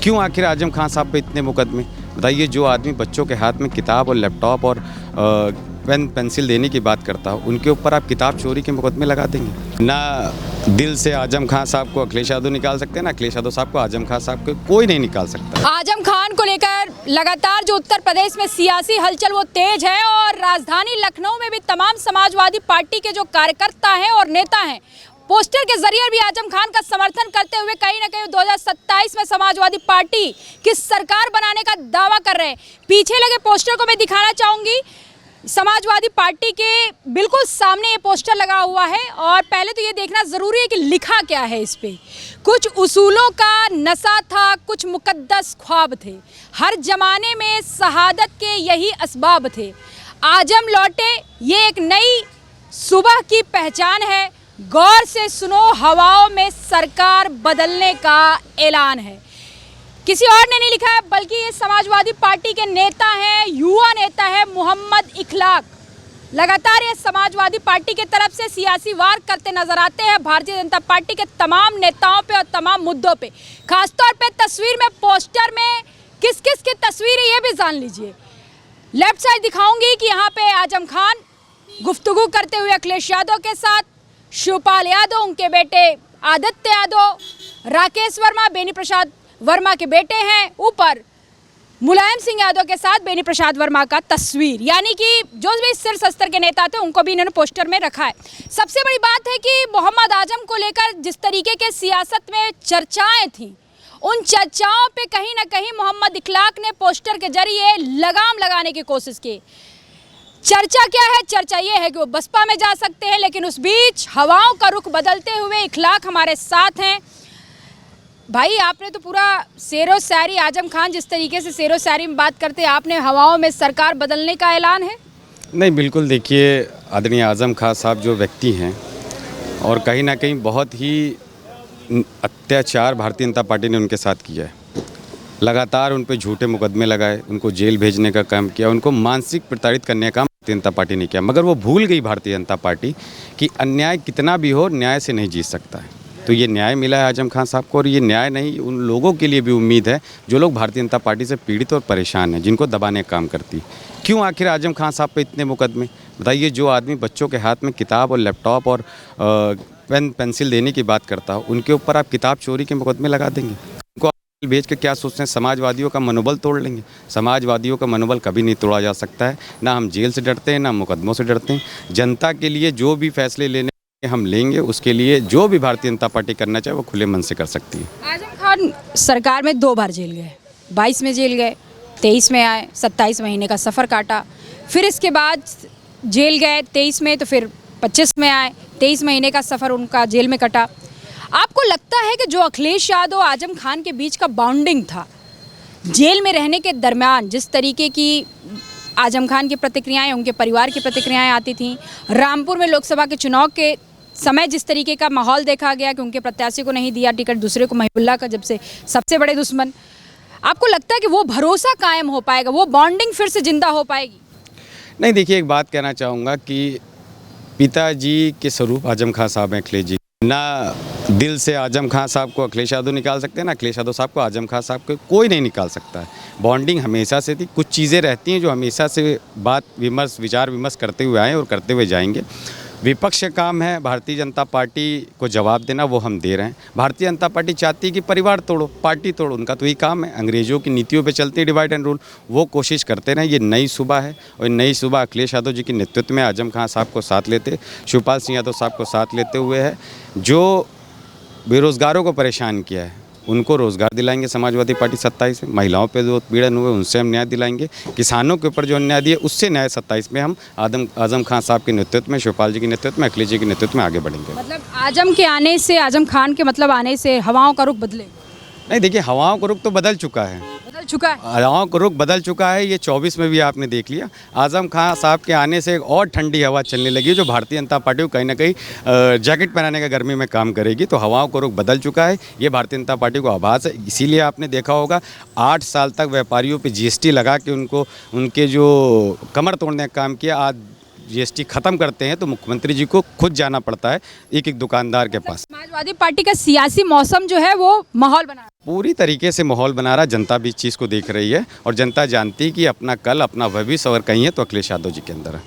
क्यों आखिर आजम खान साहब पे इतने मुकदमे? बताइए, जो आदमी बच्चों के हाथ में किताब और लैपटॉप और पेन पेंसिल देने की बात करता हो, उनके ऊपर आप किताब चोरी के मुकदमे लगा देंगे? ना दिल से आजम खान साहब को अखिलेश यादव निकाल सकते हैं, ना अखिलेश यादव साहब को आजम खान साहब को कोई नहीं निकाल सकता। आजम खान को लेकर लगातार जो उत्तर प्रदेश में सियासी हलचल वो तेज है और राजधानी लखनऊ में भी तमाम समाजवादी पार्टी के जो कार्यकर्ता हैं और नेता हैं, पोस्टर के जरिए भी आजम खान का समर्थन करते हुए कहीं ना कहीं 2027 में समाजवादी पार्टी की सरकार बनाने का दावा कर रहे हैं। पीछे लगे पोस्टर को मैं दिखाना चाहूँगी। समाजवादी पार्टी के बिल्कुल सामने ये पोस्टर लगा हुआ है और पहले तो ये देखना ज़रूरी है कि लिखा क्या है इस पे। कुछ उसूलों का नशा था, कुछ मुकद्दस ख्वाब थे, हर जमाने में शहादत के यही असबाब थे, आजम लौटे ये एक नई सुबह की पहचान है, गौर से सुनो हवाओं में सरकार बदलने का ऐलान है। किसी और ने नहीं लिखा है बल्कि ये समाजवादी पार्टी के नेता हैं, युवा नेता है मोहम्मद इखलाक। लगातार ये समाजवादी पार्टी के तरफ से सियासी वार करते नजर आते हैं भारतीय जनता पार्टी के तमाम नेताओं पे और तमाम मुद्दों पे। खासतौर पे तस्वीर में, पोस्टर में किस किस की तस्वीर है ये भी जान लीजिए। लेफ्ट साइड दिखाऊंगी कि यहाँ पे आजम खान गुफ्तगू करते हुए अखिलेश यादव के साथ, शिवपाल यादव, उनके बेटे आदित्य यादव, राकेश वर्मा बेनी प्रसाद वर्मा के बेटे हैं, ऊपर मुलायम सिंह यादव के साथ बेनी प्रसाद वर्मा का तस्वीर, यानी कि जो भी सिर सस्तर के नेता थे उनको भी इन्होंने पोस्टर में रखा है। सबसे बड़ी बात है कि मोहम्मद आजम को लेकर जिस तरीके के सियासत में चर्चाएं थी, उन चर्चाओं पे कहीं ना कहीं मोहम्मद इखलाक ने पोस्टर के जरिए लगाम लगाने की कोशिश की। चर्चा क्या है? चर्चा ये है कि वो बसपा में जा सकते हैं, लेकिन उस बीच हवाओं का रुख बदलते हुए इखलाक हमारे साथ हैं। भाई, आपने तो पूरा शेरो शायरी, आजम खान जिस तरीके से शेरो शायरी में बात करते हैं, आपने हवाओं में सरकार बदलने का ऐलान है? नहीं, बिल्कुल। देखिए, आदरणीय आजम खान साहब जो व्यक्ति हैं और कहीं ना कहीं बहुत ही अत्याचार भारतीय जनता पार्टी ने उनके साथ किया है। लगातार उन पे झूठे मुकदमे लगाए, उनको जेल भेजने का काम किया, उनको मानसिक प्रताड़ित करने का काम भारतीय जनता पार्टी ने किया। मगर वो भूल गई भारतीय जनता पार्टी कि अन्याय कितना भी हो, न्याय से नहीं जीत सकता है। तो ये न्याय मिला है आजम खान साहब को, और ये न्याय नहीं, उन लोगों के लिए भी उम्मीद है जो लोग भारतीय जनता पार्टी से पीड़ित और परेशान हैं, जिनको दबाने का काम करती है। क्यों आखिर आजम खान साहब पे इतने मुकदमे? बताइए, जो आदमी बच्चों के हाथ में किताब और लैपटॉप और पेन पेंसिल देने की बात करता हो, उनके ऊपर आप किताब चोरी के मुकदमे लगा देंगे? उनको भेज के क्या सोचते हैं? समाजवादियों का मनोबल तोड़ लेंगे? समाजवादियों का मनोबल कभी नहीं तोड़ा जा सकता है। ना हम जेल से डरते हैं, ना मुकदमों से डरते हैं। जनता के लिए जो भी फैसले लेने हम लेंगे, उसके लिए जो भी भारतीय जनता पार्टी करना चाहे वो खुले मन से कर सकती है। आजम खान सरकार में 2 बार जेल गए, 22 में जेल गए, 23 में आए, 27 महीने का सफ़र काटा, फिर इसके बाद जेल गए 23 में, तो फिर 25 में आए, 23 महीने का सफ़र उनका जेल में कटा। आपको लगता है कि जो अखिलेश यादव आजम खान के बीच का बॉन्डिंग था जेल में रहने के दरमियान, जिस तरीके की आजम खान की प्रतिक्रियाएं, उनके परिवार की प्रतिक्रियाएं आती थीं, रामपुर में लोकसभा के चुनाव के समय जिस तरीके का माहौल देखा गया कि उनके प्रत्याशी को नहीं दिया टिकट, दूसरे को महिबुल्लाह का जब से सबसे बड़े दुश्मन, आपको लगता है कि वो भरोसा कायम हो पाएगा, वो बॉन्डिंग फिर से जिंदा हो पाएगी? नहीं, देखिए, एक बात कहना चाहूँगा कि पिताजी के स्वरूप आजम खान साहब हैं अखिलेश जी। ना दिल से आजम खान साहब को अखिलेश यादव निकाल सकते हैं, ना अखिलेश यादव साहब को आजम खान साहब को कोई नहीं निकाल सकता है। बॉन्डिंग हमेशा से थी। कुछ चीज़ें रहती हैं जो हमेशा से बात विमर्श, विचार विमर्श करते हुए आए और करते हुए जाएंगे। विपक्ष का काम है भारतीय जनता पार्टी को जवाब देना, वो हम दे रहे हैं। भारतीय जनता पार्टी चाहती है कि परिवार तोड़ो, पार्टी तोड़ो, उनका तो यही काम है। अंग्रेजों की नीतियों पे चलते हैं, डिवाइड एंड रूल, वो कोशिश करते रहें। ये नई सुबह है और नई सुबह अखिलेश यादव जी के नेतृत्व में आजम खान साहब को साथ लेते, शिवपाल सिंह यादव साहब को साथ लेते हुए है। जो बेरोज़गारों को परेशान किया है उनको रोज़गार दिलाएंगे समाजवादी पार्टी 27 में। महिलाओं पे जो उत्पीड़न हुए उनसे हम न्याय दिलाएंगे। किसानों के ऊपर जो अन्याय दिए उससे न्याय 27 में हम आजम खान साहब के नेतृत्व में, शिवपाल जी के नेतृत्व में, अखिलेश जी के नेतृत्व में आगे बढ़ेंगे। मतलब आजम के आने से, आजम खान के मतलब आने से हवाओं का रुख बदले? नहीं, देखिए, हवाओं का रुख तो बदल चुका है, हवाओं का रुख बदल चुका है। ये 24 में भी आपने देख लिया। आजम खान साहब के आने से एक और ठंडी हवा चलने लगी, जो भारतीय जनता पार्टी को कहीं ना कहीं जैकेट पहनाने का गर्मी में काम करेगी। तो हवाओं का रुख बदल चुका है, ये भारतीय जनता पार्टी को आभास है। इसीलिए आपने देखा होगा 8 साल तक व्यापारियों पे GST लगा के उनको, उनके जो कमर तोड़ने का काम किया, आज जीएसटी ख़त्म करते हैं तो मुख्यमंत्री जी को खुद जाना पड़ता है एक एक दुकानदार के पास। समाजवादी पार्टी का सियासी मौसम जो है वो माहौल बना रहा है। पूरी तरीके से माहौल बना रहा, जनता भी इस चीज़ को देख रही है और जनता जानती है कि अपना कल अपना भविष्य अगर कहीं है तो अखिलेश यादव जी के अंदर है।